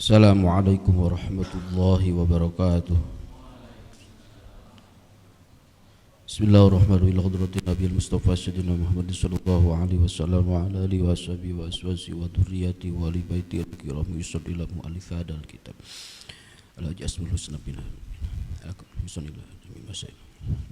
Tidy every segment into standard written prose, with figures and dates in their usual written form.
Assalamualaikum warahmatullahi wabarakatuh. Bismillahirrahmanirrahim. Hadratin Nabi Mustafa Sayyidina Muhammad sallallahu alaihi wasallam wa ala alihi wa sahbihi wa aswaji wa dzurriyyati wa li baiti al-kiram yusallimu mu'allif hadzal kitab. Al-hajj asmul husna bina. Bismillah.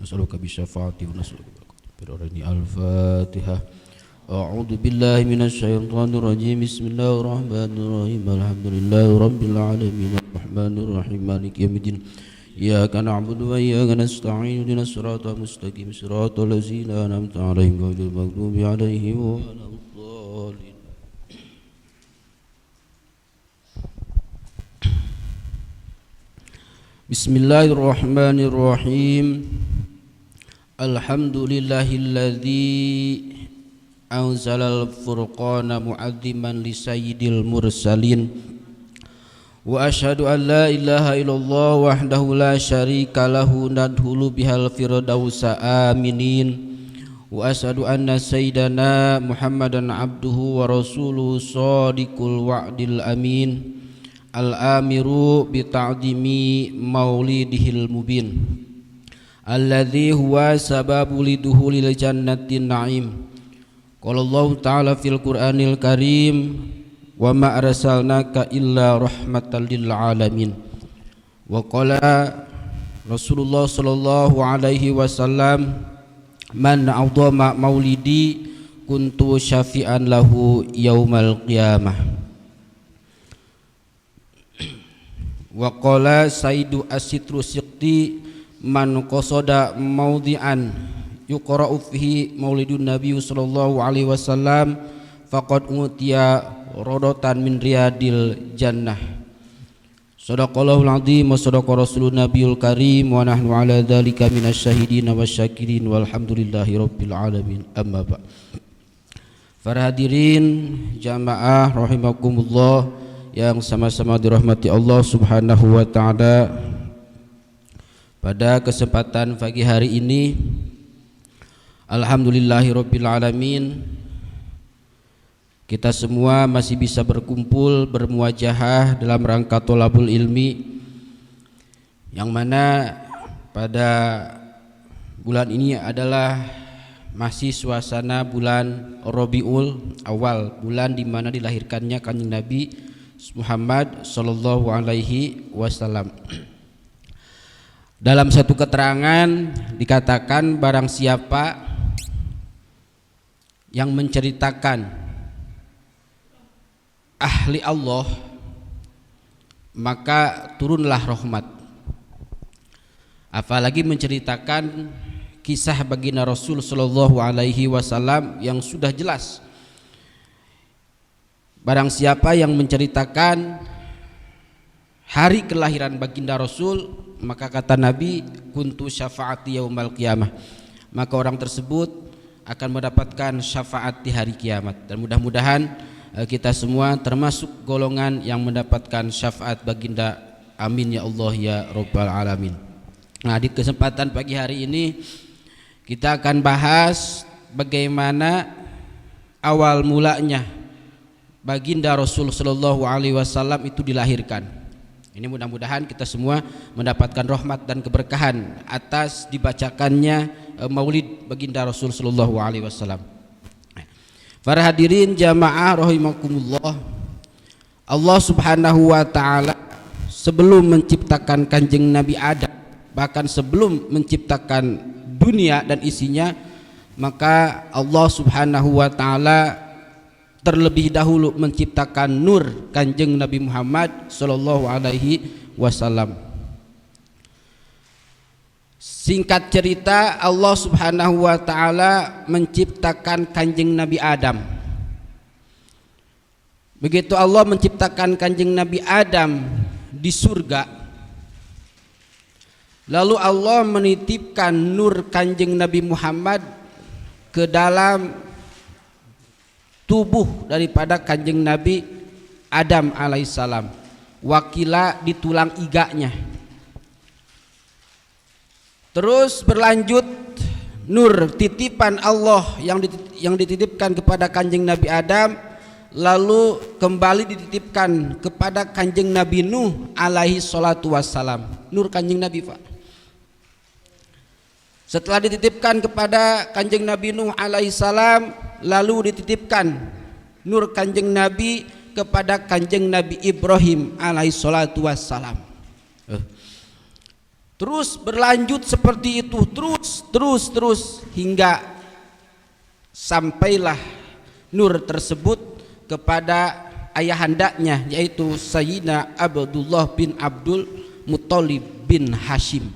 Nas'aluka bi syafaati wa nas'aluka bi al-Fatihah. A'udzu billahi minasy syaithanir rajim. Bismillahirrahmanirrahim. Alhamdulillahi rabbil alamin arrahmanir rahim maliki yaumiddin. Iyyaka na'budu wa iyyaka nasta'in ihdinas siratal mustaqim siratal ladzina an'amta 'alaihim ghairil maghdubi 'alaihim waladdallin. Bismillahirrahmanirrahim. Alhamdulillahilladzi anzalal furqana mu'azziman li sayyidil mursalin wa asyhadu an la ilaha illallah wahdahu la syarika lahu nadhulu bihal firdausa aminin wa asyhadu anna sayyidana Muhammadan abduhu wa rasuluhu shadiqul wa'dil amin al amiru bi ta'dimi maulidihil mubin alladzi huwa sababu liduhulil jannatin na'im. Qala Allah Ta'ala fil Qur'anil Karim wa ma arsalnaka illa rahmatan lil alamin. Wa qala Rasulullah sallallahu alaihi wasallam man a'dhama maulidi kuntu syafi'an lahu yaumal qiyamah. Wa qala Sayyidu As-Sitru Siqti man qasada maudhi'an yuqra'u fihi maulidun nabi sallallahu alaihi wasallam faqad utiya rodatan min riyadil jannah. Shadaqallahul azim wa shadaqa rasulun nabiyul karim wa nahnu ala dzalika minasyahidin wasyakirin walhamdulillahi rabbil alamin. Amma ba'd. Para hadirin jamaah rahimakumullah yang sama-sama dirahmati Allah Subhanahu wa taala. Pada kesempatan pagi hari ini alhamdulillahirabbil alamin, kita semua masih bisa berkumpul bermuajahah dalam rangka thalabul ilmi, yang mana pada bulan ini adalah masih suasana bulan Rabiul Awal, bulan di mana dilahirkannya Kanjeng Nabi Muhammad sallallahu alaihi wasallam. Dalam satu keterangan dikatakan barang siapa yang menceritakan ahli Allah maka turunlah rahmat. Apalagi menceritakan kisah baginda Rasul sallallahu alaihi wasallam yang sudah jelas. Barang siapa yang menceritakan hari kelahiran baginda Rasul, maka kata Nabi kuntu syafaati yaumal qiyamah, maka orang tersebut akan mendapatkan syafaat di hari kiamat. Dan mudah-mudahan kita semua termasuk golongan yang mendapatkan syafaat baginda, amin ya Allah ya rabbal alamin. Nah, di kesempatan pagi hari ini kita akan bahas bagaimana awal mulanya baginda Rasul sallallahu alaihi wasallam itu dilahirkan. Ini mudah-mudahan kita semua mendapatkan rahmat dan keberkahan atas dibacakannya maulid baginda Rasul sallallahu alaihi wasallam. Para hadirin jamaah rahimakumullah, Allah Subhanahu wa taala sebelum menciptakan Kanjeng Nabi Adam, bahkan sebelum menciptakan dunia dan isinya, maka Allah Subhanahu wa taala terlebih dahulu menciptakan nur Kanjeng Nabi Muhammad sallallahu alaihi wasallam. Singkat cerita, Allah Subhanahu wa taala menciptakan Kanjeng Nabi Adam. Begitu Allah menciptakan Kanjeng Nabi Adam di surga, lalu Allah menitipkan nur Kanjeng Nabi Muhammad ke dalam tubuh daripada Kanjeng Nabi Adam alaihissalam, wakila di tulang iganya. Terus berlanjut nur titipan Allah yang dititipkan kepada Kanjeng Nabi Adam lalu kembali dititipkan kepada Kanjeng Nabi Nuh alaihi salatu wassalam. Nur Kanjeng Nabi, Pak. Setelah dititipkan kepada Kanjeng Nabi Nuh alaihi salam, lalu dititipkan nur Kanjeng Nabi kepada Kanjeng Nabi Ibrahim alaihi salatu wassalam. Terus berlanjut seperti itu, terus hingga sampailah nur tersebut kepada ayahandanya, yaitu Sayyidina Abdullah bin Abdul Muthalib bin Hashim.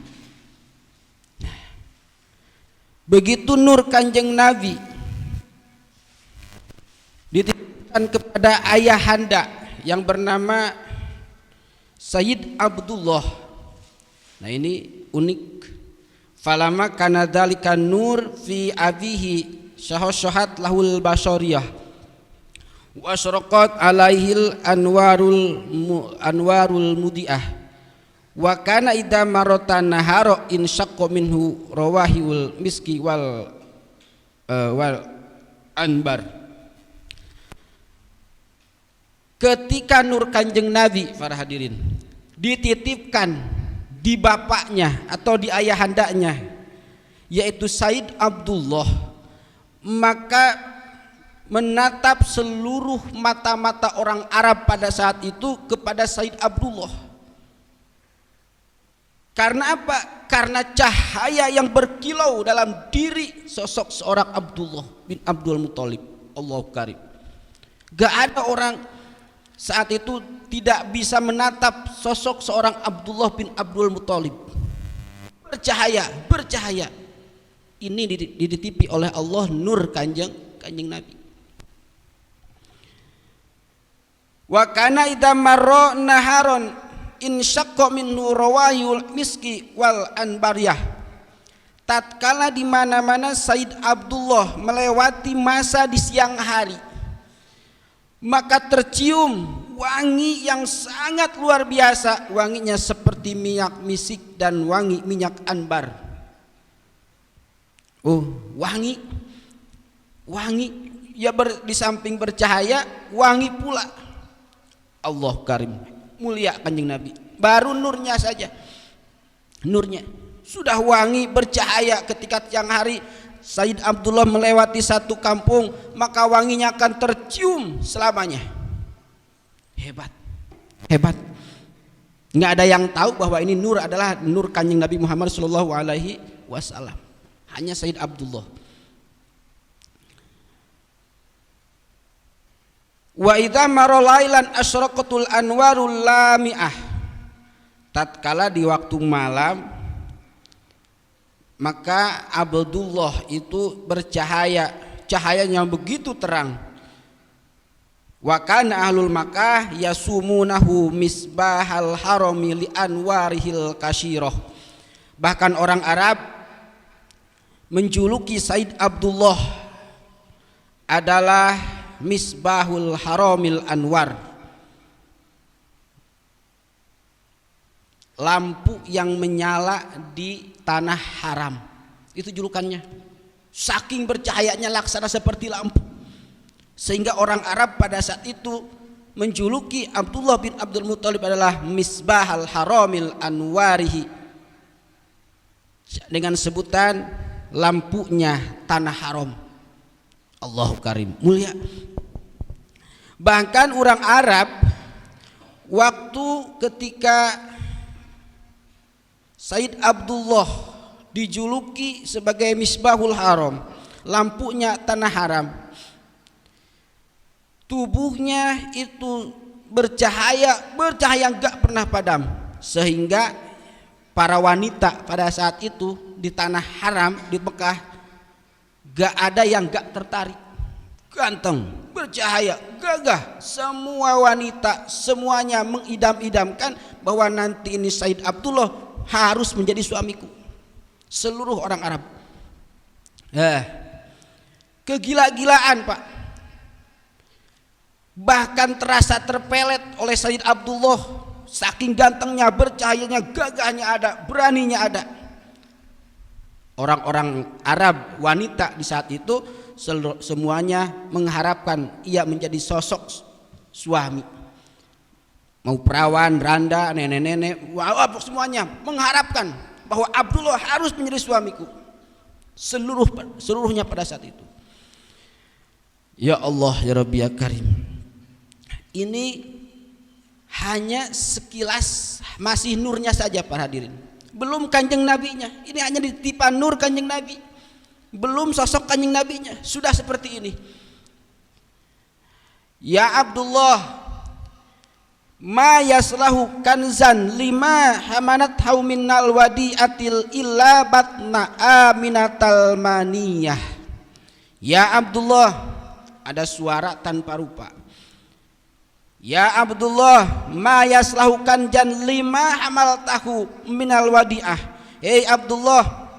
Begitu nur Kanjeng Nabi dititipkan kepada ayahanda yang bernama Sayyid Abdullah. Nah, ini unik. Falama kana dzalika nur fi abihi syahsyahat lahul bashariyah wa asyraqat alaihil anwarul mudiah wa kana idza marata nahara in syaqqa minhu rawahil miski wal anbar. Ketika nur Kanjeng Nabi, para hadirin, dititipkan di bapaknya atau di ayahandanya, yaitu Sayyid Abdullah, maka menatap seluruh mata-mata orang Arab pada saat itu kepada Sayyid Abdullah. Karena apa? Karena cahaya yang berkilau dalam diri sosok seorang Abdullah bin Abdul Muthalib. Allahu Karim. Gak ada orang saat itu tidak bisa menatap sosok seorang Abdullah bin Abdul Muthalib. Bercahaya. Ini dititipi oleh Allah nur Kanjeng Nabi. Wa kana idza marra naharon in syaqqa minhu rawayul miski wal anbariyah. Tatkala di mana-mana Sayyid Abdullah melewati masa di siang hari, maka tercium wangi yang sangat luar biasa, wanginya seperti minyak misik dan wangi minyak anbar. Wangi ya, di samping bercahaya, wangi pula. Allah Karim, mulia Kanjeng Nabi. Baru nurnya saja, nurnya sudah wangi bercahaya. Ketika siang hari Sayyid Abdullah melewati satu kampung, maka wanginya akan tercium selamanya. Hebat. Nggak ada yang tahu bahwa ini nur adalah nur Kanjeng Nabi Muhammad sallallahu alaihi wasallam. Hanya Sayyid Abdullah. Wa idza maralailan asyraqatul anwarul lami'ah. Tatkala di waktu malam, maka Abdullah itu bercahaya, cahayanya begitu terang. Wa kana ahlul Makkah yasumunahu misbahal harami li anwarihil kasyirah. Bahkan orang Arab menjuluki Sayyid Abdullah adalah misbahul haramil anwar, lampu yang menyala di tanah haram. Itu julukannya. Saking bercahayanya laksana seperti lampu, sehingga orang Arab pada saat itu menjuluki Abdullah bin Abdul Muthalib adalah misbahal haramil anwarihi, dengan sebutan lampunya tanah haram. Allahu Karim, mulia. Bahkan orang Arab waktu ketika Sayyid Abdullah dijuluki sebagai misbahul haram, lampunya tanah haram, tubuhnya itu bercahaya gak pernah padam, sehingga para wanita pada saat itu di tanah haram di Mekah gak ada yang gak tertarik. Ganteng, bercahaya, gagah. Semua wanita semuanya mengidam-idamkan bahwa nanti ini Sayyid Abdullah harus menjadi suamiku. Seluruh orang Arab. Kegila-gilaan, Pak. Bahkan terasa terpelet oleh Sayyid Abdullah. Saking gantengnya, bercahayanya, gagahnya ada, beraninya ada. Orang-orang Arab wanita di saat itu semuanya mengharapkan ia menjadi sosok suami. Mau perawan, randa, nenek-nenek, semuanya mengharapkan bahwa Abdullah harus menjadi suamiku. Seluruhnya pada saat itu. Ya Allah, ya Rabbi, ya Karim. Ini hanya sekilas, masih nurnya saja para hadirin. Belum kanjeng nabinya. Ini hanya titipan nur kanjeng nabi. Belum sosok kanjeng nabinya, sudah seperti ini. Ya Abdullah, ma yaslahu kanzan lima hamanat hauminal wadi'atil illa batna aminatal maniyah. Ya Abdullah, ada suara tanpa rupa. Ya Abdullah, ma yaslahu kanzan lima hamal tahu minal wadi'ah. Hei Abdullah,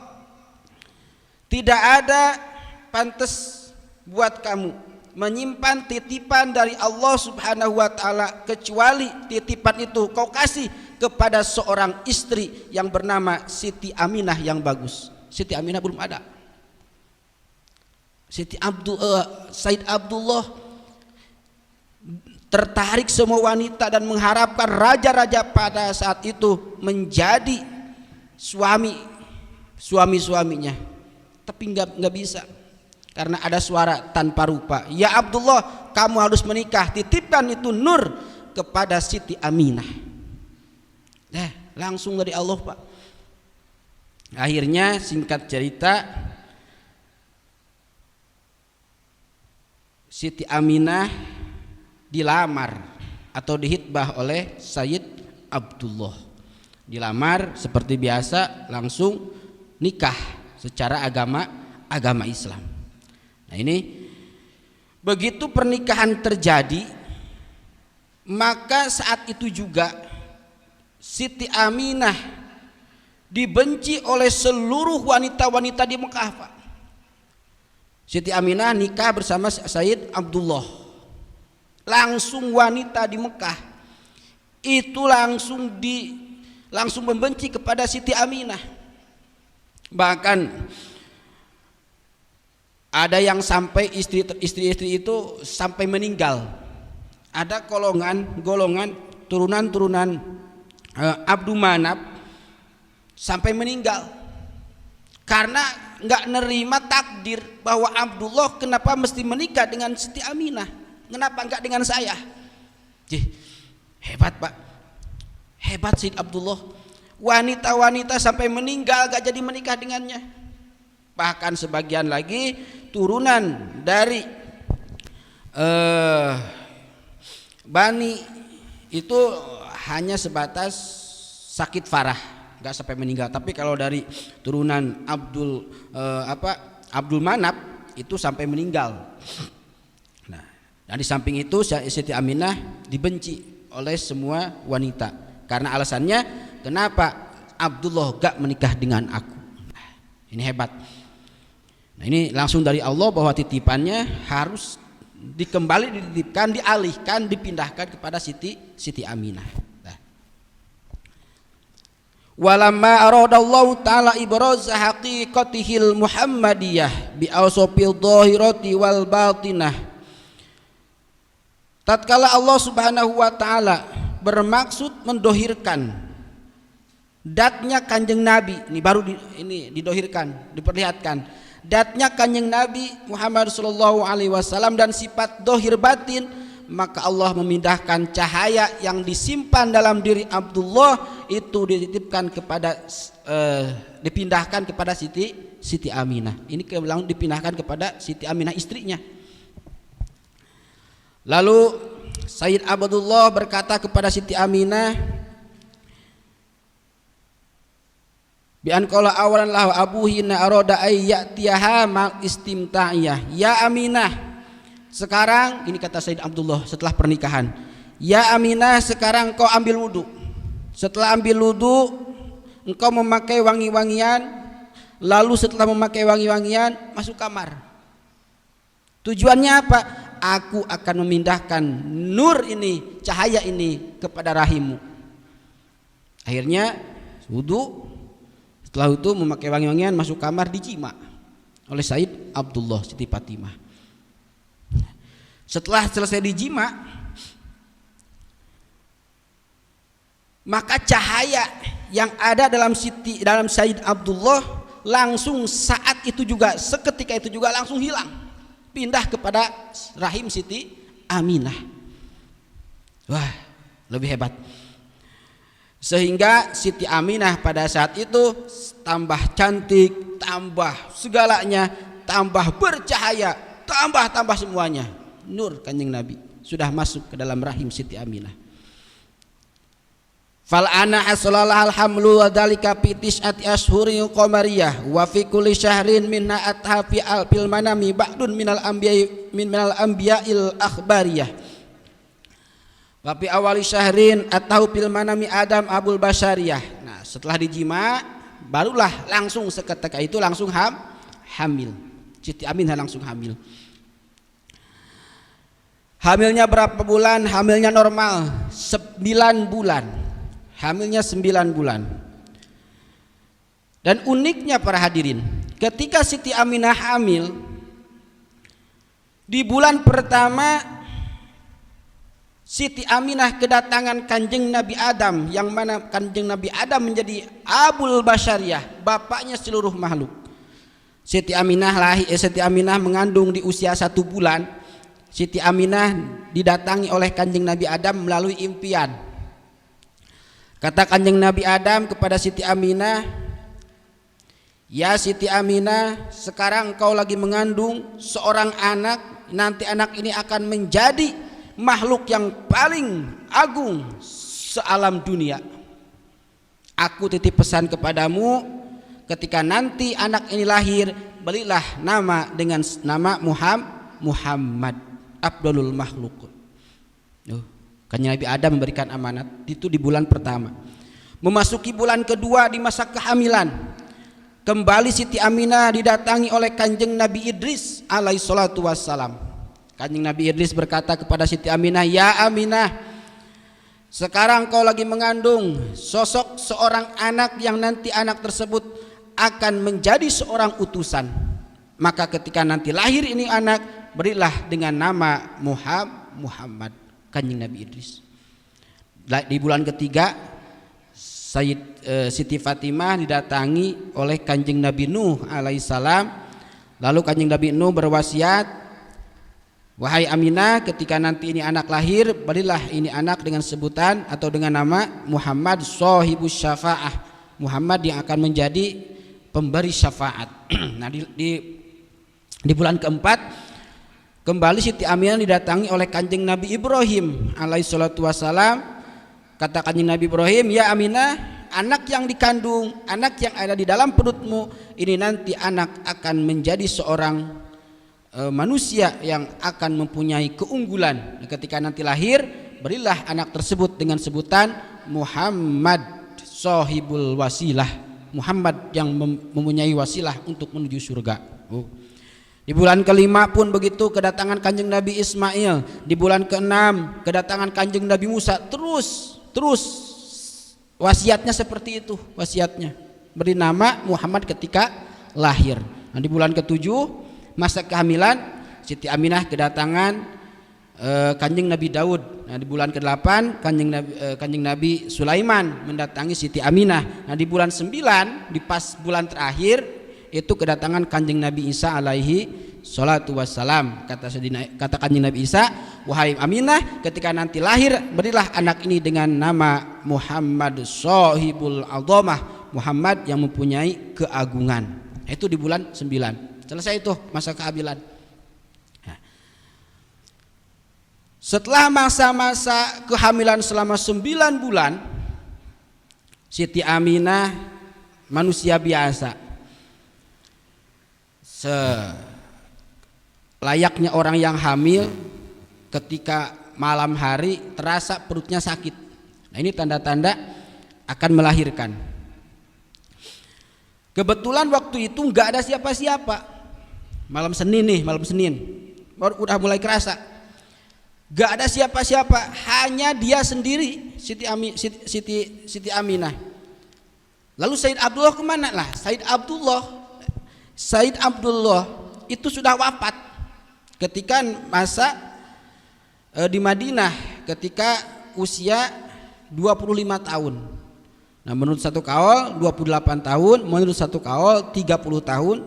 tidak ada pantas buat kamu menyimpan titipan dari Allah Subhanahu wa taala kecuali titipan itu kau kasih kepada seorang istri yang bernama Siti Aminah yang bagus. Siti Aminah belum ada. Said Abdullah tertarik semua wanita dan mengharapkan raja-raja pada saat itu menjadi suami-suaminya, tapi nggak bisa karena ada suara tanpa rupa. Ya Abdullah, kamu harus menikah, titipkan itu nur kepada Siti Aminah. Langsung dari Allah, Pak. Akhirnya singkat cerita, Siti Aminah dilamar atau dihitbah oleh Sayyid Abdullah. Dilamar seperti biasa, langsung nikah secara agama Islam. Nah ini begitu pernikahan terjadi, maka saat itu juga Siti Aminah dibenci oleh seluruh wanita-wanita di Mekah, Pak. Siti Aminah nikah bersama Sayyid Abdullah. Langsung wanita di Mekah itu langsung membenci kepada Siti Aminah. Bahkan ada yang sampai istri-istri itu sampai meninggal. Ada golongan turunan Abdul Manaf sampai meninggal karena nggak nerima takdir bahwa Abdullah kenapa mesti menikah dengan Siti Aminah. Kenapa enggak dengan saya? Hebat, Pak. Hebat Sayyid Abdullah. Wanita-wanita sampai meninggal gak jadi menikah dengannya. Bahkan sebagian lagi turunan dari Bani itu hanya sebatas sakit parah, gak sampai meninggal. Tapi kalau dari turunan Abdul Manaf itu sampai meninggal. Dan di samping itu Siti Aminah dibenci oleh semua wanita karena alasannya kenapa Abdullah gak menikah dengan aku. Ini hebat. Nah ini langsung dari Allah bahwa titipannya harus dititipkan, dialihkan, dipindahkan kepada Siti Aminah. Walamma aradallahu ta'ala ibraza haqiqatihil muhammadiyah bi awsafil dhahirati wal batinah. Tatkala Allah Subhanahu wa taala bermaksud mendohirkan datnya kanjeng Nabi, ini baru didohirkan, diperlihatkan datnya kanjeng Nabi Muhammad sallallahu alaihi wasallam dan sifat dohir batin, maka Allah memindahkan cahaya yang disimpan dalam diri Abdullah itu dipindahkan kepada Siti Aminah. Ini dipindahkan kepada Siti Aminah istrinya. Lalu Sayyid Abdullah berkata kepada Siti Aminah, bi an qala awalan lahu abuhina arada ay ya'tiyaha mal istimta'iyah. Ya Aminah, sekarang ini kata Sayyid Abdullah setelah pernikahan, ya Aminah, sekarang kau ambil wudu. Setelah ambil wudu, engkau memakai wangi-wangian, lalu setelah memakai wangi-wangian masuk kamar. Tujuannya apa? Aku akan memindahkan nur ini, cahaya ini kepada rahimmu. Akhirnya wudu, setelah itu memakai wangi-wangian, masuk kamar, dijima. oleh Said Abdullah Siti Fatimah. Setelah selesai dijima, maka cahaya yang ada dalam Said Abdullah langsung saat itu juga, seketika itu juga langsung hilang, pindah kepada rahim Siti Aminah. Wah, lebih hebat. Sehingga Siti Aminah pada saat itu tambah cantik, tambah segalanya, tambah bercahaya, tambah semuanya. Nur Kanjeng Nabi sudah masuk ke dalam rahim Siti Aminah. Fal ana hasalalahal hamlu wa dzalika fi tis'ati ashhurin qamariyah wa fi kulli syahrin minna atha fi alfil manami ba'dun minal anbiya'il akhbariyah wa fi awali syahrin atau fil manami Adam abul basyariyah. Nah, setelah dijima barulah langsung seketika itu langsung hamil. Siti Aminah langsung hamil. Hamilnya berapa bulan? Hamilnya normal 9 bulan. Hamilnya 9 bulan. Dan uniknya para hadirin, ketika Siti Aminah hamil, di bulan pertama Siti Aminah kedatangan Kanjeng Nabi Adam, yang mana Kanjeng Nabi Adam menjadi Abul Basyariyah, bapaknya seluruh makhluk. Siti Aminah mengandung di usia 1 bulan. Siti Aminah didatangi oleh Kanjeng Nabi Adam melalui impian. Kata Kanjeng Nabi Adam kepada Siti Aminah, "Ya Siti Aminah, sekarang kau lagi mengandung seorang anak, nanti anak ini akan menjadi makhluk yang paling agung sealam dunia. Aku titip pesan kepadamu, ketika nanti anak ini lahir, berilah nama dengan nama Muhammad, Abdul Makhluk." Kanjeng Nabi Adam memberikan amanat itu di bulan pertama. Memasuki bulan kedua di masa kehamilan, kembali Siti Aminah didatangi oleh Kanjeng Nabi Idris alaihi salatu wassalam. Kanjeng Nabi Idris berkata kepada Siti Aminah, "Ya Aminah, sekarang kau lagi mengandung sosok seorang anak yang nanti anak tersebut akan menjadi seorang utusan. Maka ketika nanti lahir ini anak, berilah dengan nama Muhammad." Kanjeng Nabi Idris. Di bulan ketiga Siti Fatimah didatangi oleh Kanjeng Nabi Nuh alaihissalam. Lalu Kanjeng Nabi Nuh berwasiat, "Wahai Aminah, ketika nanti ini anak lahir, berilah ini anak dengan sebutan atau dengan nama Muhammad Shahibus Syafa'ah, Muhammad yang akan menjadi pemberi syafaat." Nah, di bulan keempat kembali Siti Aminah didatangi oleh Kanjeng Nabi Ibrahim alaihi salatu wassalam. Kata Kanjeng Nabi Ibrahim, "Ya Aminah, anak yang dikandung, anak yang ada di dalam perutmu ini nanti anak akan menjadi seorang manusia yang akan mempunyai keunggulan. Ketika nanti lahir, berilah anak tersebut dengan sebutan Muhammad Shahibul Wasilah, Muhammad yang mempunyai wasilah untuk menuju surga." Di bulan kelima pun begitu, kedatangan Kanjeng Nabi Ismail. Di bulan keenam kedatangan Kanjeng Nabi Musa. Terus wasiatnya seperti itu, wasiatnya beri nama Muhammad ketika lahir. Nah, di bulan ketujuh masa kehamilan Siti Aminah kedatangan Kanjeng Nabi Daud. Nah, di bulan ke-8 Kanjeng Nabi Sulaiman mendatangi Siti Aminah. Nah, di bulan 9 di pas bulan terakhir itu kedatangan Kanjeng Nabi Isa alaihi salatu wassalam. Kata Kanjeng Nabi Isa, "Wahai Aminah, ketika nanti lahir, berilah anak ini dengan nama Muhammad Shahibul Azamah, Muhammad yang mempunyai keagungan." Itu di bulan 9. Selesai itu masa kehamilan. Setelah masa-masa kehamilan selama 9 bulan, Siti Aminah manusia biasa, layaknya orang yang hamil, ketika malam hari terasa perutnya sakit. Nah, ini tanda-tanda akan melahirkan. Kebetulan waktu itu nggak ada siapa-siapa. Malam Senin baru udah mulai kerasa. Nggak ada siapa-siapa, hanya dia sendiri, Siti Aminah. Lalu Said Abdullah kemana lah? Said Abdullah Said Abdullah itu sudah wafat ketika masa di Madinah ketika usia 25 tahun. Nah, menurut satu kaul 28 tahun, menurut satu kaul 30 tahun.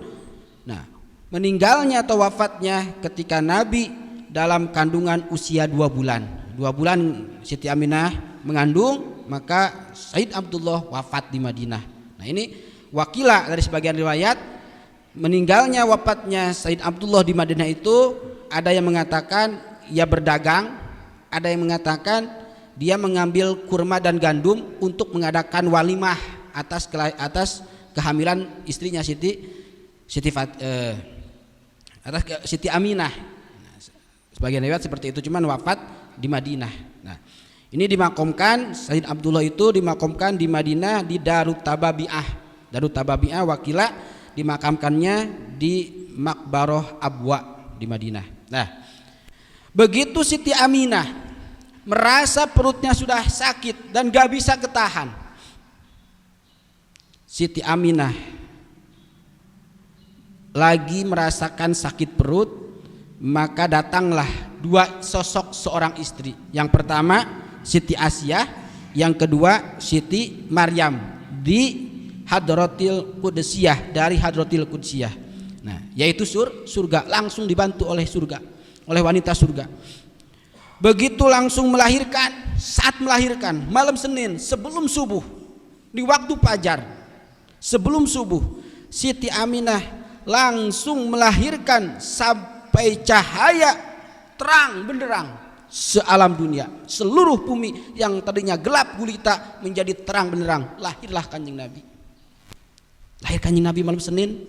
Nah, meninggalnya atau wafatnya ketika Nabi dalam kandungan usia 2 bulan. 2 bulan Siti Aminah mengandung, maka Said Abdullah wafat di Madinah. Nah, ini wakilah dari sebagian riwayat meninggalnya wafatnya Said Abdullah di Madinah itu ada yang mengatakan ia berdagang, ada yang mengatakan dia mengambil kurma dan gandum untuk mengadakan walimah atas kehamilan istrinya Siti Aminah. Sebagian riwayat seperti itu, cuman wafat di Madinah. Nah, ini dimakamkan Said Abdullah itu dimakamkan di Madinah di Darut Tababi'ah. Darut Tababi'ah wakilah dimakamkannya di Maqbarah Abwa di Madinah. Nah, begitu Siti Aminah merasa perutnya sudah sakit dan gak bisa ketahan, Siti Aminah lagi merasakan sakit perut, maka datanglah 2 sosok seorang istri. Yang pertama Siti Asyah, yang kedua Siti Maryam di Hadratil Qudsiyah, dari Hadratil Qudsiyah. Nah, yaitu surga, langsung dibantu oleh surga, oleh wanita surga. Begitu langsung melahirkan, saat melahirkan malam Senin sebelum subuh, di waktu fajar sebelum subuh, Siti Aminah langsung melahirkan sampai cahaya terang benderang sealam dunia, seluruh bumi yang tadinya gelap gulita menjadi terang benderang. Lahirlah Kanjeng Nabi. Lahir Kanjeng Nabi malam Senin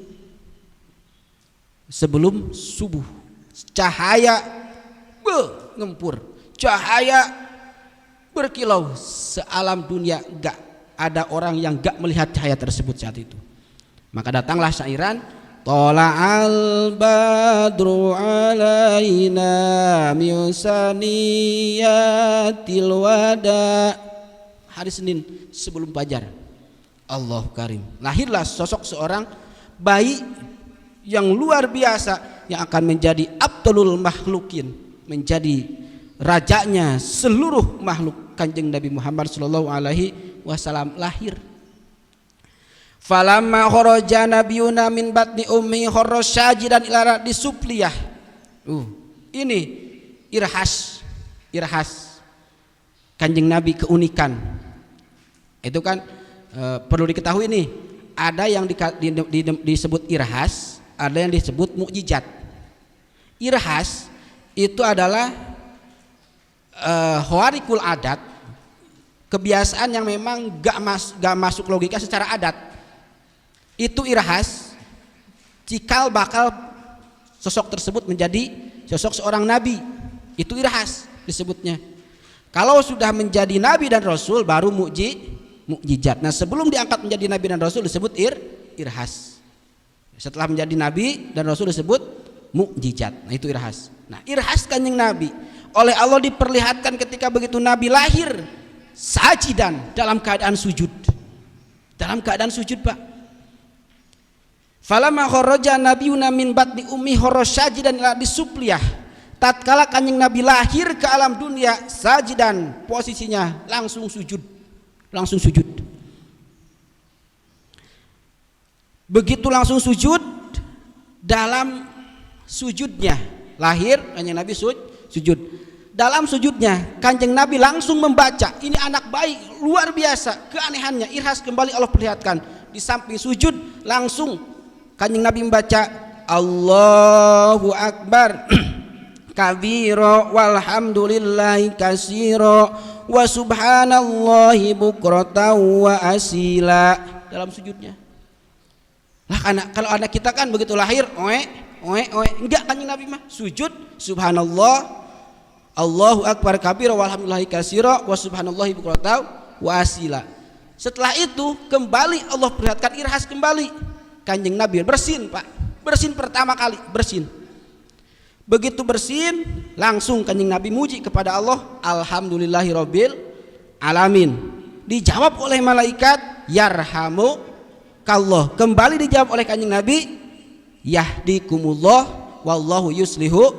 sebelum subuh. Cahaya ngempur, cahaya berkilau sealam dunia, gak ada orang yang gak melihat cahaya tersebut saat itu. Maka datanglah syairan, Tola'al badru alaina min saniyatil wada. Hari Senin sebelum fajar. Allah Karim. Lahirlah sosok seorang bayi yang luar biasa yang akan menjadi abdulul makhlukin, menjadi rajanya seluruh makhluk. Kanjeng Nabi Muhammad sallallahu alaihi wasallam lahir. Falamma kharaja nabiyuna min batni ummi kharraj sajidan ila disupliyah. Ini irhas Kanjeng Nabi, keunikan. Itu kan perlu diketahui nih, ada yang disebut irhas, ada yang disebut mukjizat. Irhas itu adalah khawarikul adat, kebiasaan yang memang gak masuk logika secara adat. Itu irhas cikal bakal sosok tersebut menjadi sosok seorang nabi. Itu irhas disebutnya. Kalau sudah menjadi nabi dan rasul baru mukjizat. Nah, sebelum diangkat menjadi nabi dan rasul disebut irhas. Setelah menjadi nabi dan rasul disebut mukjizat. Nah, itu irhas. Nah, irhas Kanjeng Nabi oleh Allah diperlihatkan ketika begitu Nabi lahir sajidan, dalam keadaan sujud. Dalam keadaan sujud, Pak. Falamma kharaja nabiyuna min batni ummi kharraj sajidan ila disupliyah. Tatkala Kanjeng Nabi lahir ke alam dunia sajidan, posisinya langsung sujud. Begitu langsung sujud, dalam sujudnya lahir Kanjeng Nabi sujud. Dalam sujudnya Kanjeng Nabi langsung membaca. Ini anak bayi luar biasa keanehannya. Irhas kembali Allah perlihatkan. Di samping sujud langsung Kanjeng Nabi membaca Allahu Akbar kabiro walhamdulillahi kasiro wa subhanallahi bukrata wa asila. Dalam sujudnya. Lah kalau anak kita kan begitu lahir oe. Enggak, Kanjeng Nabi mah sujud subhanallah Allahu Akbar kabiro walhamdulillahi kasiro wa subhanallahi bukrata wa asila. Setelah itu kembali Allah perlihatkan irhas kembali. Kanjeng Nabi bersin, Pak. Bersin pertama kali, bersin. Begitu bersin, langsung Kanjeng Nabi muji kepada Allah, alhamdulillahirabbil alamin. Dijawab oleh malaikat, yarhamu kallah. Kembali dijawab oleh Kanjeng Nabi, yahdikumullah wallahu yuslihu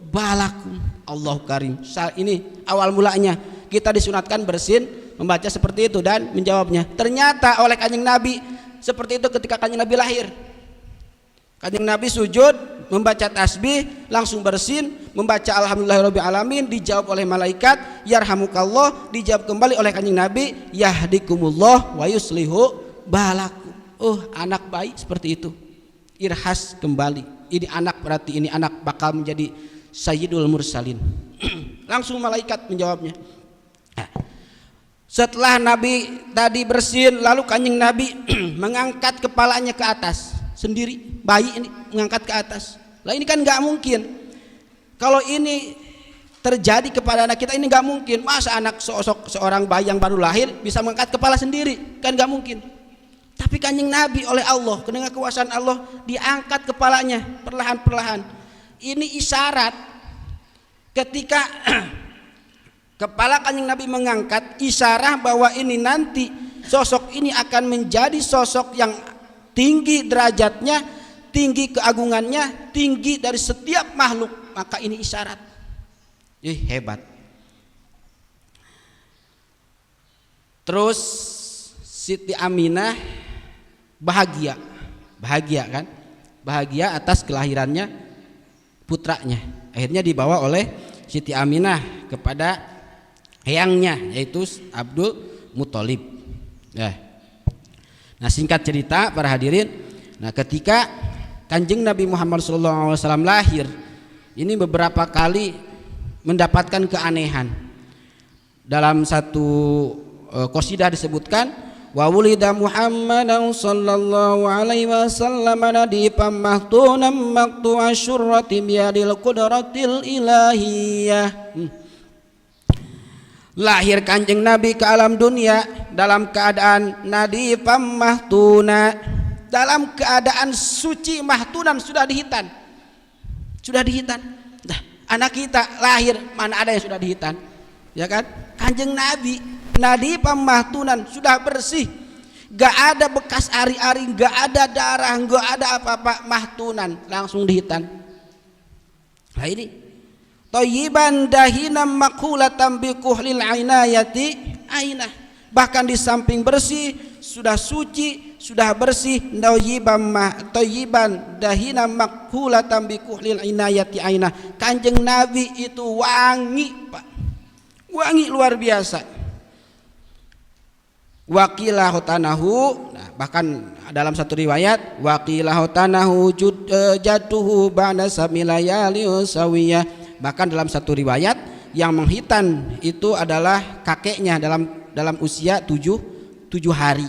balakum. Allahu karim. Ini awal mulanya kita disunatkan bersin membaca seperti itu dan menjawabnya. Ternyata oleh Kanjeng Nabi seperti itu ketika Kanjeng Nabi lahir. Kanjeng Nabi sujud membaca tasbih langsung bersin, membaca alhamdulillahirabbil alamin, dijawab oleh malaikat yarhamukallah, dijawab kembali oleh Kanjeng Nabi yahdikumullah wa yuslihu balakum. Oh, anak bayi seperti itu. Irhas kembali. Ini anak berarti ini anak bakal menjadi sayyidul mursalin. Langsung malaikat menjawabnya. Nah, setelah Nabi tadi bersin, lalu Kanjeng Nabi mengangkat kepalanya ke atas sendiri, bayi ini mengangkat ke atas. Lah ini kan nggak mungkin. Kalau ini terjadi kepada anak kita ini nggak mungkin. Masa anak seorang bayi yang baru lahir bisa mengangkat kepala sendiri? Kan nggak mungkin. Tapi Kanjeng Nabi oleh Allah, dengan kekuasaan Allah diangkat kepalanya perlahan-perlahan. Ini isyarat ketika kepala Kanjeng Nabi mengangkat, isyarat bahwa ini nanti sosok ini akan menjadi sosok yang tinggi derajatnya, tinggi keagungannya, tinggi dari setiap makhluk. Maka ini isyarat. Hebat. Terus Siti Aminah bahagia kan? Bahagia atas kelahirannya putranya. Akhirnya dibawa oleh Siti Aminah kepada eyangnya yaitu Abdul Muthalib. Nah, singkat cerita para hadirin, nah ketika Kanjeng Nabi Muhammad SAW lahir, ini beberapa kali mendapatkan keanehan. Dalam satu qasidah disebutkan wa wulida Muhammadan sallallahu alaihi wasallam nadifan mahtunan maqtu asyurrati biyadil qudratil ilahiyah. Lahir Kanjeng Nabi ke alam dunia dalam keadaan nadifan mahtuna, dalam keadaan suci, mahtunan sudah dihitan. Nah, anak kita lahir mana ada yang sudah dihitan, ya kan? Kanjeng Nabi nadifan mahtunan sudah bersih, gak ada bekas ari-ari, gak ada darah, gak ada apa-apa, mahtunan langsung dihitan. Nah ini thayyiban dahinam maqulatan bi kuhlil ainayati ainah, bahkan di samping bersih sudah suci, sudah bersih, thayyiban dahinam maqulatan bi kuhlil ainayati ainah. Kanjeng Nabi itu wangi, Pak. Wangi luar biasa. Waqilah hotanahu, nah, bahkan dalam satu riwayat waqilah hotanahu jatuhu ba'da samilayali sawiyah. Bahkan dalam satu riwayat yang menghitan itu adalah kakeknya dalam usia 7 hari.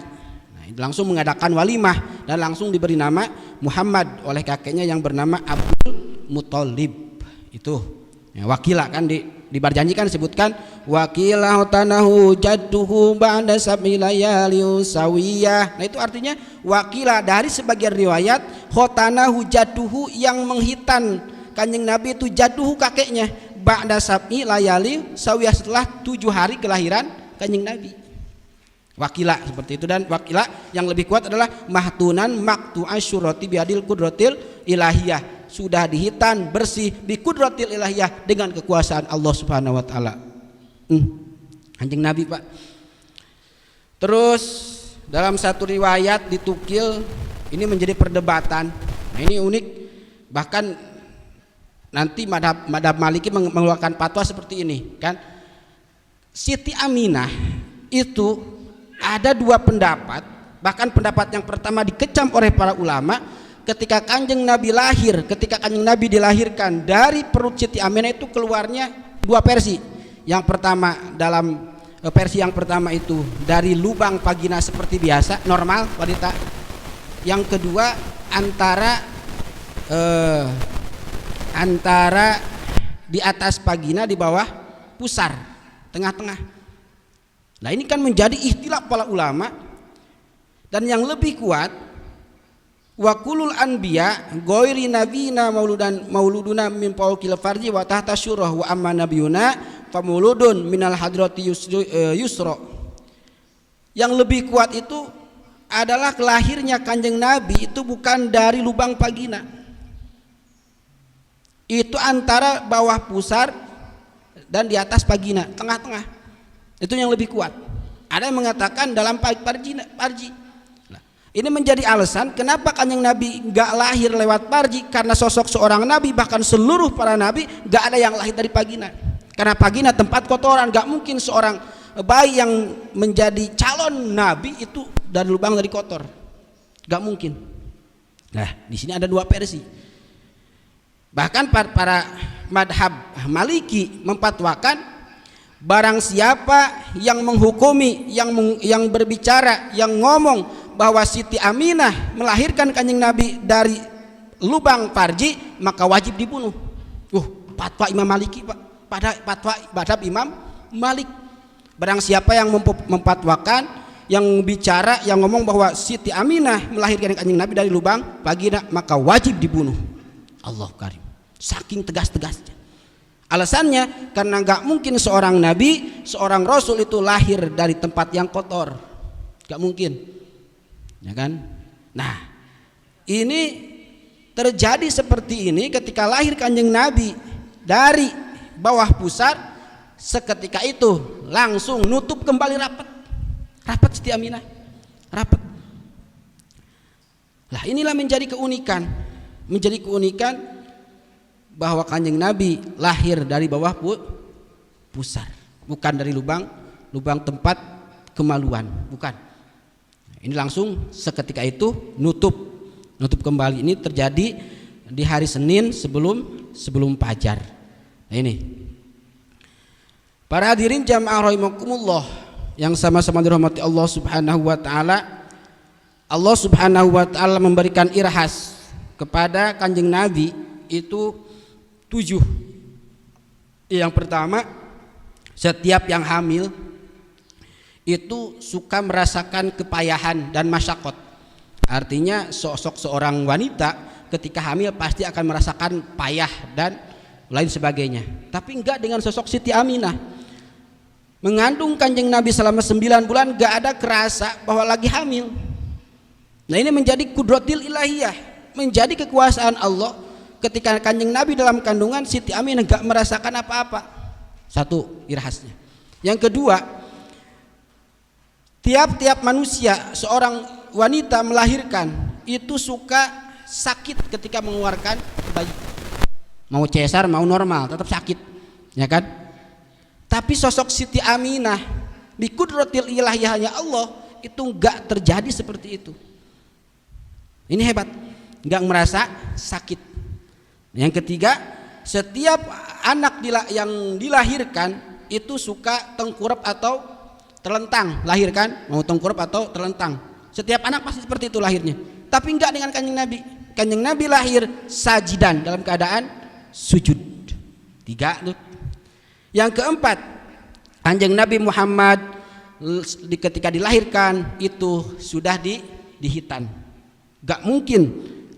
Nah, langsung mengadakan walimah dan langsung diberi nama Muhammad oleh kakeknya yang bernama Abdul Muthalib. Itu ya, wakilah kan dibarjanjikan disebutkan wakilah tanahu jadduhu ba'da samilayali sawiyah. Nah itu artinya wakilah dari sebagian riwayat khotanahu jadduhu yang menghitan Kanjeng Nabi itu jadduhu kakeknya ba'da samilayali sawiyah setelah 7 hari kelahiran Kanjeng Nabi. Wakilah seperti itu, dan wakilah yang lebih kuat adalah mahtunan maktu asyurati biadil kudratil ilahiyah, sudah dihitan bersih bi kudratil ilahiyah dengan kekuasaan Allah Subhanahu wa taala. Kanjeng Nabi, Pak. Terus dalam satu riwayat ditukil, ini menjadi perdebatan. Nah, ini unik, bahkan nanti madhab Maliki mengeluarkan fatwa seperti ini kan. Siti Aminah itu ada 2 pendapat, bahkan pendapat yang pertama dikecam oleh para ulama. Ketika Kanjeng Nabi lahir, ketika Kanjeng Nabi dilahirkan dari perut Siti Aminah itu keluarnya 2 versi. Yang pertama, dalam versi yang pertama itu dari lubang vagina seperti biasa, normal wanita. Yang kedua antara di atas vagina, di bawah pusar, tengah-tengah. Nah ini kan menjadi ikhtilaf para ulama, dan yang lebih kuat wa kulul anbiya ghairi nabiyina mauluduna min fawqil farji wa tahta syurah wa amma nabiyuna famuludun minal hadrati yusra. Yang lebih kuat itu adalah lahirnya Kanjeng Nabi itu bukan dari lubang vagina. Itu antara bawah pusar dan di atas vagina, tengah-tengah. Itu yang lebih kuat. Ada yang mengatakan dalam parji. Nah, ini menjadi alasan kenapa Kanjeng Nabi nggak lahir lewat parji, karena sosok seorang Nabi, bahkan seluruh para Nabi nggak ada yang lahir dari vagina. Karena vagina tempat kotoran, nggak mungkin seorang bayi yang menjadi calon Nabi itu dari lubang dari kotor, nggak mungkin. Nah, di sini ada dua versi. Bahkan para madhab Maliki memfatwakan barang siapa yang menghukumi, yang berbicara, yang ngomong bahwa Siti Aminah melahirkan Kanjeng Nabi dari lubang farji, maka wajib dibunuh. Fatwa Imam Maliki, pada fatwa madhab Imam Malik. Barang siapa yang memfatwakan, yang bicara, yang ngomong bahwa Siti Aminah melahirkan Kanjeng Nabi dari lubang vagina, maka wajib dibunuh. Allah karim, saking tegas-tegasnya. Alasannya karena nggak mungkin seorang nabi, seorang rasul itu lahir dari tempat yang kotor, nggak mungkin, ya kan? Nah, ini terjadi seperti ini ketika lahir Kanjeng Nabi dari bawah pusar, seketika itu langsung nutup kembali rapat Siti Aminah, rapat. Lah inilah menjadi keunikan bahwa Kanjeng Nabi lahir dari bawah pusar, bukan dari lubang tempat kemaluan, bukan. Ini langsung seketika itu nutup kembali. Ini terjadi di hari Senin sebelum fajar. Nah, ini para hadirin jamaah rahimakumullah yang sama-sama dirahmati Allah Subhanahu wa taala. Allah Subhanahu wa taala memberikan irhas kepada Kanjeng Nabi itu 7. Yang pertama, setiap yang hamil itu suka merasakan kepayahan dan masyakot. Artinya sosok seorang wanita ketika hamil pasti akan merasakan payah dan lain sebagainya. Tapi enggak dengan sosok Siti Aminah. Mengandung Kanjeng Nabi selama 9 bulan enggak ada kerasa bahwa lagi hamil. Nah, ini menjadi kudratil ilahiyah, menjadi kekuasaan Allah. Ketika Kanjeng Nabi dalam kandungan, Siti Aminah enggak merasakan apa-apa. Satu irhasnya. Yang kedua, tiap-tiap manusia, seorang wanita melahirkan itu suka sakit ketika mengeluarkan bayi. Mau cesar, mau normal, tetap sakit, ya kan? Tapi sosok Siti Aminah bi kudratil ilahiyahnya Allah itu enggak terjadi seperti itu. Ini hebat, enggak merasa sakit. Yang ketiga, setiap anak yang dilahirkan itu suka tengkurap atau terlentang, lahirkan mau tengkurap atau terlentang. Setiap anak pasti seperti itu lahirnya. Tapi enggak dengan Kanjeng Nabi. Kanjeng Nabi lahir sajidan, dalam keadaan sujud. 3 tuh. Yang keempat, Kanjeng Nabi Muhammad ketika dilahirkan itu sudah dihitan. Enggak mungkin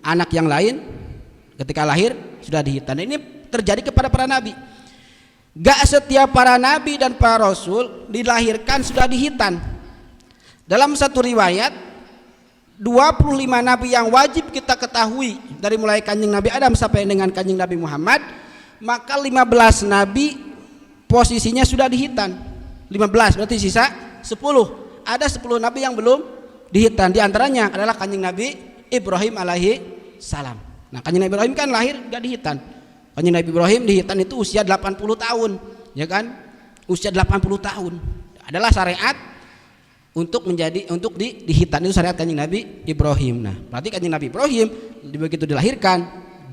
anak yang lain ketika lahir sudah dihitan. Ini terjadi kepada para nabi. Gak setiap para nabi dan para rasul dilahirkan sudah dihitan. Dalam satu riwayat 25 nabi yang wajib kita ketahui dari mulai Kanjeng Nabi Adam sampai dengan Kanjeng Nabi Muhammad, maka 15 nabi posisinya sudah dihitan. 15 berarti sisa 10. Ada 10 nabi yang belum dihitan. Di antaranya adalah Kanjeng Nabi Ibrahim alaihi salam. Nah, Kanjeng Nabi Ibrahim kan lahir gak dihitan. Kanjeng Nabi Ibrahim dihitan itu usia 80 tahun, ya kan? Usia 80 tahun. Adalah syariat untuk dihitan, itu syariat Kanjeng Nabi Ibrahim. Nah, berarti Kanjeng Nabi Ibrahim begitu dilahirkan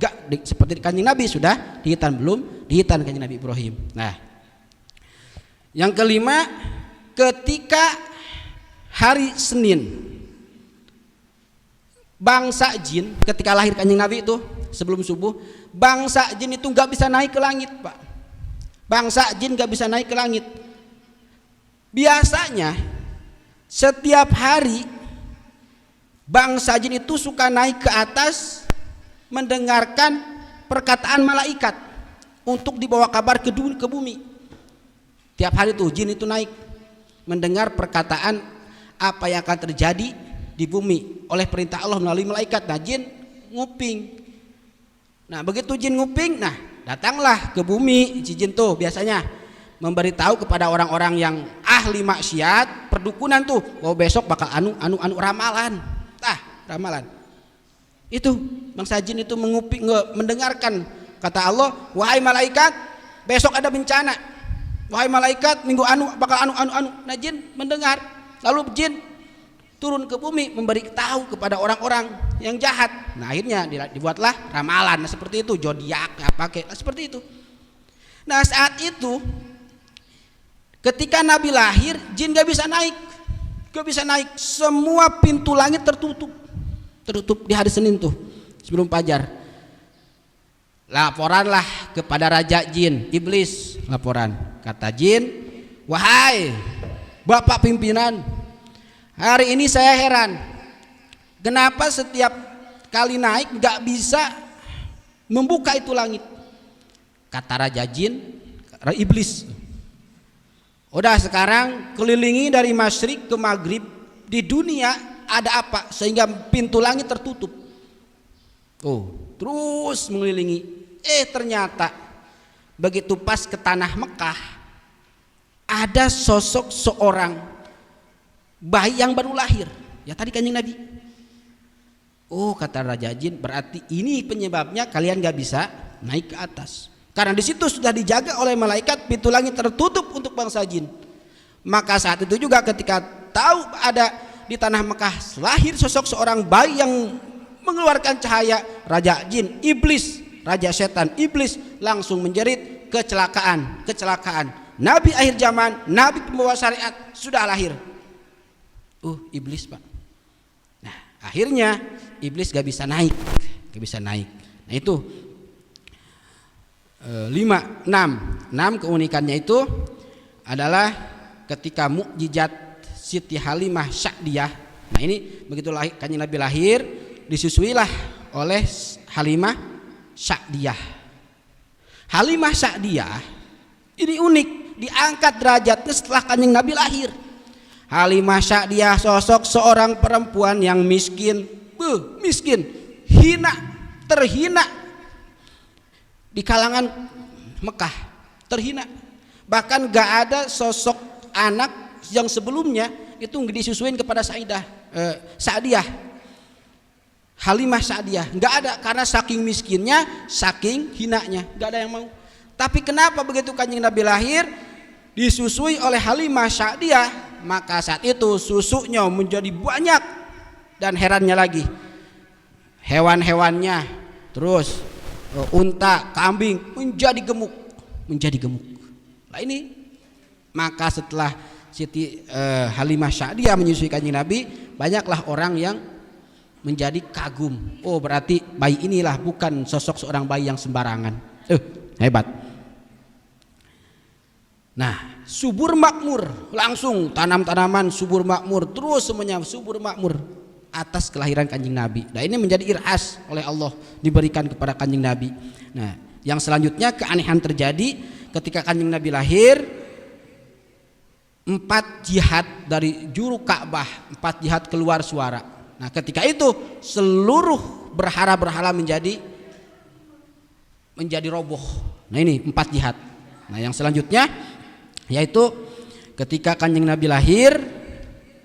gak seperti Kanjeng Nabi sudah dihitan, belum dihitan Kanjeng Nabi Ibrahim. Nah, yang kelima, ketika hari Senin, bangsa jin ketika lahir Kanjeng Nabi itu sebelum subuh, bangsa jin itu nggak bisa naik ke langit, Pak. Bangsa jin nggak bisa naik ke langit. Biasanya setiap hari bangsa jin itu suka naik ke atas mendengarkan perkataan malaikat untuk dibawa kabar ke bumi. Tiap hari tuh jin itu naik mendengar perkataan apa yang akan terjadi di bumi oleh perintah Allah melalui malaikat. Nah, jin nguping. Nah, begitu jin nguping, nah datanglah ke bumi si jin tuh biasanya memberitahu kepada orang-orang yang ahli maksiat, perdukunan tuh, oh besok bakal anu ramalan. Ramalan. Itu bangsa jin itu menguping, mendengarkan kata Allah, wahai malaikat, besok ada bencana. Wahai malaikat, minggu bakal anu. Nah, jin mendengar. Lalu jin turun ke bumi memberi tahu kepada orang-orang yang jahat. Nah, akhirnya dibuatlah ramalan. Nah, seperti itu, zodiak pakai. Nah, seperti itu. Nah, saat itu ketika Nabi lahir, jin gak bisa naik. Semua pintu langit tertutup di hari Senin tuh sebelum fajar. Laporanlah kepada raja jin, iblis. Laporan, kata jin, wahai bapak pimpinan, hari ini saya heran, kenapa setiap kali naik gak bisa membuka itu langit. Kata raja jin, iblis, udah sekarang kelilingi dari masyrik ke maghrib, di dunia ada apa sehingga pintu langit tertutup. Terus mengelilingi. Ternyata begitu pas ke tanah Mekah, ada sosok seorang bayi yang baru lahir. Ya tadi Kanjeng Nabi. Kata raja jin, berarti ini penyebabnya kalian gak bisa naik ke atas. Karena di situ sudah dijaga oleh malaikat, pintu langit tertutup untuk bangsa jin. Maka saat itu juga ketika tahu ada di tanah Mekah lahir sosok seorang bayi yang mengeluarkan cahaya, raja jin, iblis, raja setan, iblis langsung menjerit kecelakaan. Nabi akhir zaman, nabi pembawa syariat sudah lahir. Iblis, Pak. Nah, akhirnya iblis gak bisa naik. Nah, itu 6 keunikannya itu adalah ketika mukjizat Siti Halimah Sa'diyah. Nah, ini begitu Kanjeng Nabi lahir, disusuilah oleh Halimah Sa'diyah. Halimah Sa'diyah ini unik, diangkat derajatnya setelah Kanjeng Nabi lahir. Halimah Sa'diyah sosok seorang perempuan yang miskin, terhina di kalangan Mekah, terhina. Bahkan gak ada sosok anak yang sebelumnya itu disusuin kepada Sa'diyah, Halimah Sa'diyah, nggak ada, karena saking miskinnya, saking hinanya, nggak ada yang mau. Tapi kenapa begitu Kanjeng Nabi lahir disusui oleh Halimah Sa'diyah, maka saat itu susunya menjadi banyak, dan herannya lagi hewan-hewannya, terus unta, kambing menjadi gemuk. Nah, ini maka setelah Siti Halimah Sa'diyah menyusui Kanjeng Nabi, banyaklah orang yang menjadi kagum. Berarti bayi inilah bukan sosok seorang bayi yang sembarangan. Hebat. Nah, subur makmur, langsung tanam-tanaman subur makmur, terus semuanya subur makmur atas kelahiran Kanjeng Nabi. Nah, ini menjadi irhas oleh Allah, diberikan kepada Kanjeng Nabi. Nah, yang selanjutnya keanehan terjadi ketika Kanjeng Nabi lahir. 4 jihad dari juru Ka'bah, 4 jihad keluar suara. Nah, ketika itu seluruh berhala menjadi roboh. Nah, ini 4 jihad. Nah, yang selanjutnya yaitu ketika Kanjeng Nabi lahir,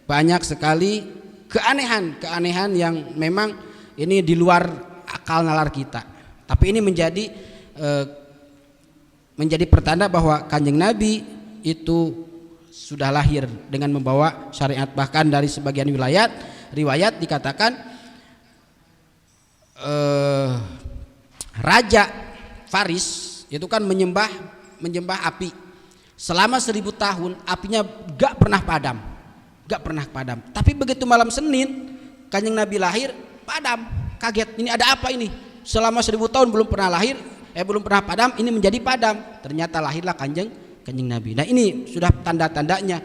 banyak sekali keanehan yang memang ini di luar akal nalar kita. Tapi ini menjadi pertanda bahwa Kanjeng Nabi itu sudah lahir dengan membawa syariat. Bahkan dari sebagian riwayat dikatakan Raja Faris itu kan menyembah api selama 1000 tahun, apinya gak pernah padam. Tapi begitu malam Senin Kanjeng Nabi lahir, padam. Kaget, ini ada apa ini? Selama 1000 tahun belum pernah padam, ini menjadi padam. Ternyata lahirlah Kanjeng Nabi. Nah, ini sudah tanda-tandanya,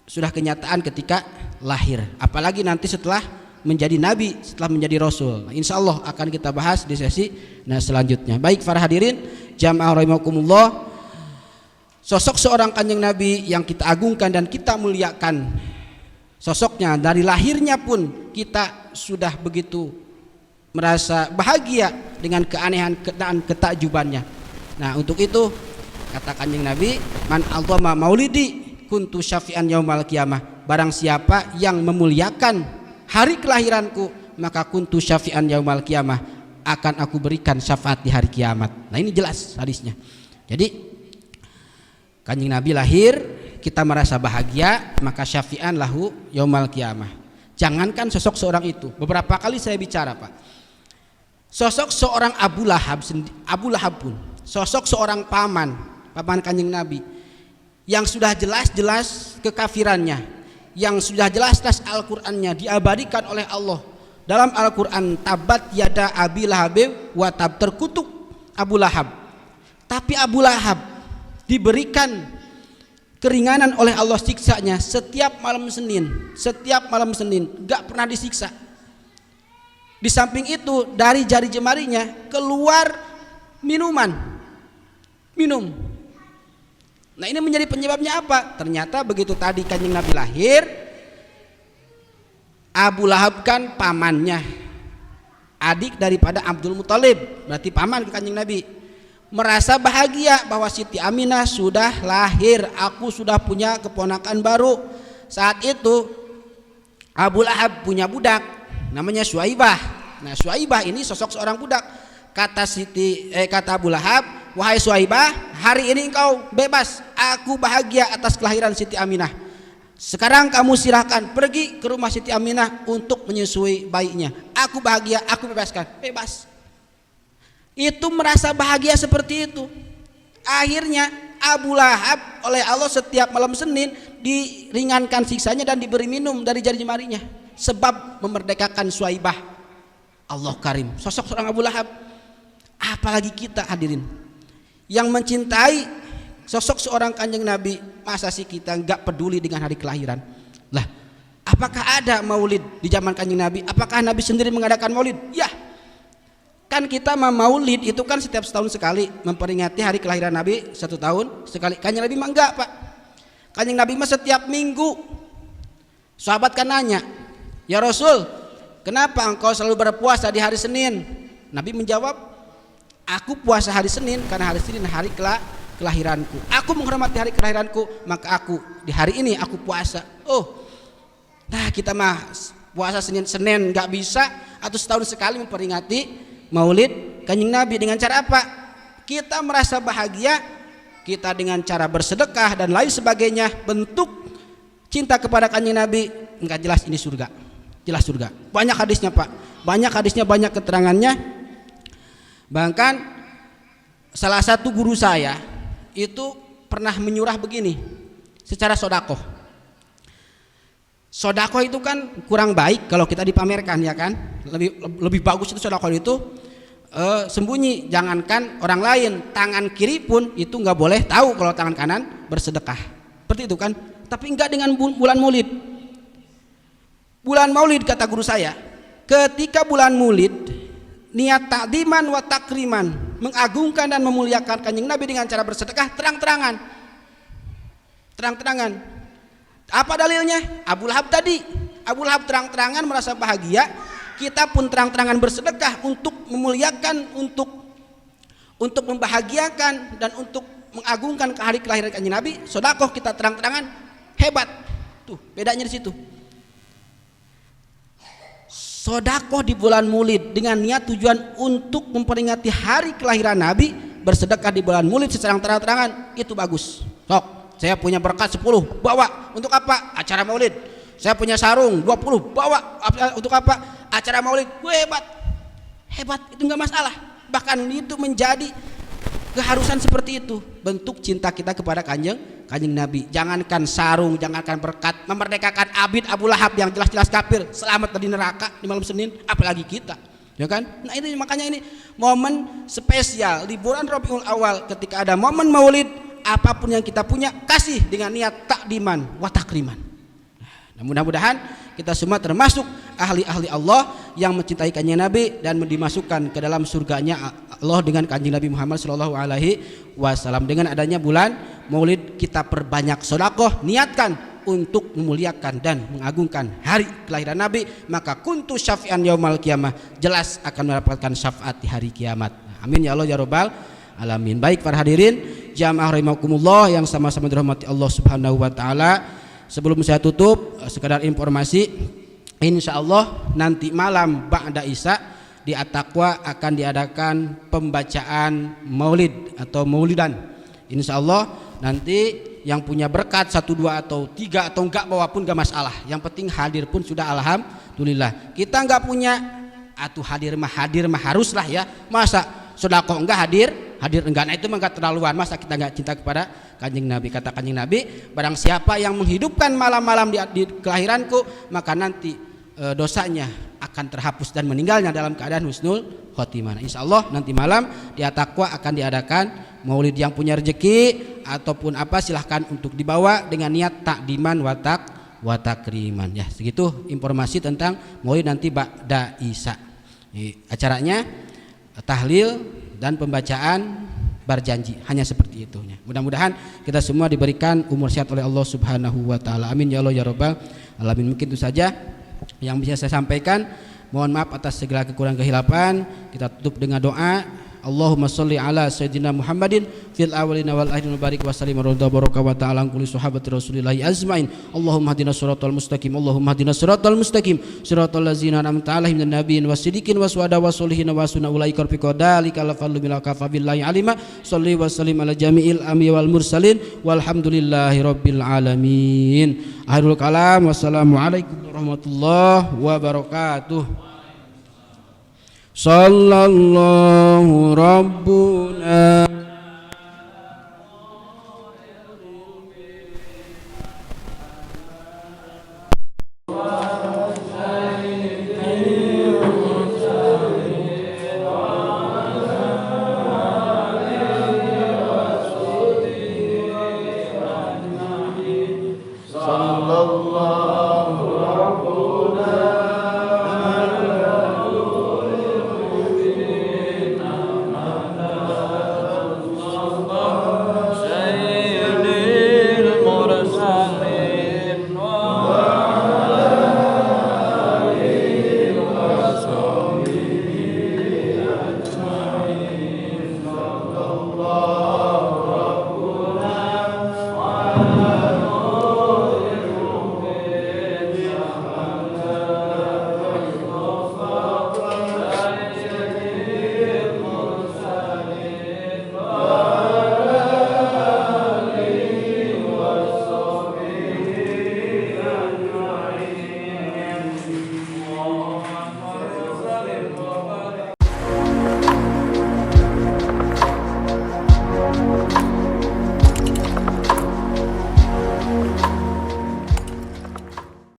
sudah kenyataan ketika lahir. Apalagi nanti setelah menjadi nabi, setelah menjadi rasul. Nah, insya Allah akan kita bahas di sesi selanjutnya. Baik para hadirin jamaah rahimakumullah, sosok seorang Kanjeng Nabi yang kita agungkan dan kita muliakan sosoknya, dari lahirnya pun kita sudah begitu merasa bahagia dengan keanehan dan ketakjubannya. Nah, untuk itu kata Kanjeng Nabi, man adzama maulidi kuntu syafi'an yaumal qiyamah. Barang siapa yang memuliakan hari kelahiranku, maka kuntu syafi'an yaumal qiyamah, akan aku berikan syafaat di hari kiamat. Nah, ini jelas hadisnya. Jadi Kanjeng Nabi lahir, kita merasa bahagia, maka syafi'an lahu yaumal qiyamah. Jangankan sosok seorang itu, beberapa kali saya bicara, Pak. Sosok seorang Abu Lahab pun, sosok seorang paman Kanjeng Nabi yang sudah jelas-jelas kekafirannya, yang sudah jelas-jelas Al-Qur'annya diabadikan oleh Allah dalam Al-Qur'an, tabat yada abi lahabin wa tab, terkutuk Abu Lahab. Tapi Abu Lahab diberikan keringanan oleh Allah siksanya setiap malam Senin, gak pernah disiksa. Di samping itu dari jari jemarinya keluar minum. Nah, ini menjadi penyebabnya apa? Ternyata begitu tadi Kanjeng Nabi lahir, Abu Lahab kan pamannya, adik daripada Abdul Muthalib, berarti paman ke Kanjeng Nabi, merasa bahagia bahwa Siti Aminah sudah lahir, aku sudah punya keponakan baru. Saat itu Abu Lahab punya budak namanya Suwaibah. Nah, Suwaibah ini sosok seorang budak. Kata Abu Lahab, wahai Suwaibah, hari ini engkau bebas, aku bahagia atas kelahiran Siti Aminah. Sekarang kamu silahkan pergi ke rumah Siti Aminah untuk menyusui bayinya. Aku bahagia, aku bebaskan. Bebas. Itu merasa bahagia seperti itu. Akhirnya Abu Lahab oleh Allah setiap malam Senin diringankan siksanya dan diberi minum dari jari jemarinya, sebab memerdekakan Suwaibah. Allah Karim, sosok seorang Abu Lahab. Apalagi kita hadirin yang mencintai sosok seorang Kanjeng Nabi, masa sih kita nggak peduli dengan hari kelahiran? Lah, apakah ada maulid di zaman Kanjeng Nabi? Apakah Nabi sendiri mengadakan maulid? Ya, kan kita maulid itu kan setiap setahun sekali, memperingati hari kelahiran Nabi 1 tahun sekali. Kanjeng Nabi mah enggak, Pak. Kanjeng Nabi mah setiap minggu. Sahabat kan nanya, ya Rasul, kenapa engkau selalu berpuasa di hari Senin? Nabi menjawab, aku puasa hari Senin karena hari Senin hari kelahiranku. Aku menghormati hari kelahiranku, maka aku di hari ini aku puasa. Oh, nah kita mah puasa Senin nggak bisa, atau setahun sekali memperingati maulid Kanjeng Nabi. Dengan cara apa? Kita merasa bahagia, kita dengan cara bersedekah dan lain sebagainya, bentuk cinta kepada Kanjeng Nabi. Enggak jelas ini surga, jelas surga. Banyak hadisnya, Pak, banyak hadisnya, banyak keterangannya. Bahkan salah satu guru saya itu pernah menyurah begini secara sodakoh. Sodakoh itu kan kurang baik kalau kita dipamerkan, ya kan? Lebih bagus itu sodakoh itu sembunyi, jangankan orang lain, tangan kiri pun itu nggak boleh tahu kalau tangan kanan bersedekah, seperti itu kan. Tapi enggak dengan bulan Maulid. Bulan Maulid, kata guru saya, ketika bulan Maulid niat takdiman wa takriman, mengagungkan dan memuliakan Kanjeng Nabi dengan cara bersedekah terang-terangan. Apa dalilnya? Abu Lahab tadi. Abu Lahab terang-terangan merasa bahagia, kita pun terang-terangan bersedekah untuk memuliakan, untuk membahagiakan dan untuk mengagungkan hari kelahiran Kanjeng Nabi. Sedekah kita terang-terangan, hebat. Tuh, bedanya di situ. Sedekah di bulan Maulid dengan niat tujuan untuk memperingati hari kelahiran Nabi, bersedekah di bulan Maulid secara terang-terangan, itu bagus. Sok, saya punya berkat 10, bawa. Untuk apa? Acara Maulid. Saya punya sarung 20, bawa. Untuk apa? Acara Maulid. Hebat, itu enggak masalah. Bahkan itu menjadi keharusan seperti itu, bentuk cinta kita kepada Kanjeng Nabi. Jangankan sarung, jangankan berkat, memerdekakan Abid Abu Lahab yang jelas-jelas kafir, selamat dari neraka di malam Senin, apalagi kita, ya kan? Nah, ini makanya ini momen spesial di bulan Rabiul Awal, ketika ada momen Maulid, apapun yang kita punya kasih dengan niat takdiman wa takriman. Nah, mudah-mudahan kita semua termasuk ahli-ahli Allah yang mencintai Kanjeng Nabi dan dimasukkan ke dalam surganya Allah dengan Kanjeng Nabi Muhammad sallallahu alaihi wasallam. Dengan adanya bulan Maulid, kita perbanyak sedekah, niatkan untuk memuliakan dan mengagungkan hari kelahiran Nabi, maka kuntu syafi'an yaumal qiyamah, jelas akan mendapatkan syafaat di hari kiamat. Amin ya Allah ya rabbal alamin. Baik para hadirin jamaah rahimakumullah yang sama-sama dirahmati Allah Subhanahu wa taala, sebelum saya tutup sekedar informasi, insyaallah nanti malam ba'da Isya di At-Taqwa akan diadakan pembacaan maulid atau maulidan. Insyaallah nanti yang punya berkat 1, 2 atau 3 atau enggak bawa pun enggak masalah, yang penting hadir pun sudah alhamdulillah. Kita enggak punya atuh hadir mah haruslah ya, masa sedekah enggak hadir enggak, nah itu mah enggak terlaluan. Masa kita enggak cinta kepada Kanjeng Nabi? Kata Kanjeng Nabi, barang siapa yang menghidupkan malam-malam di kelahiranku, maka nanti dosanya akan terhapus dan meninggalnya dalam keadaan husnul khotimah. Insyaallah nanti malam di At-Taqwa akan diadakan maulid. Yang punya rezeki ataupun apa silahkan untuk dibawa dengan niat takdiman wa takriman. Ya, segitu informasi tentang maulid nanti ba'da Isya. Acaranya tahlil dan pembacaan berjanji, hanya seperti itu. Mudah-mudahan kita semua diberikan umur sehat oleh Allah Subhanahu wa taala. Amin ya Allah ya rabbal alamin. Mungkin itu saja yang bisa saya sampaikan. Mohon maaf atas segala kekurangan kehilapan. Kita tutup dengan doa. Allahumma sholli ala sayyidina Muhammadin fil awwalina wal akhirin wa barik wa sallim wa baraka wa ta'ala an kulli sahabati rasulillahi azmain. Allahumma hdina siratal mustaqim, Allahumma hdina siratal mustaqim, siratal ladzina an'amta 'alaihim minan nabiyyin wasiddiqin washuhada wassolihin wa sunna ulaika rafiqa dzalika lafallu bil kafa billahi alima. Sholli wa sallim ala jami'il anbiya wal mursalin walhamdulillahi rabbil alamin. Akhirul kalam, wassalamualaikum warahmatullahi wabarakatuh. Sallallahu Rabbuna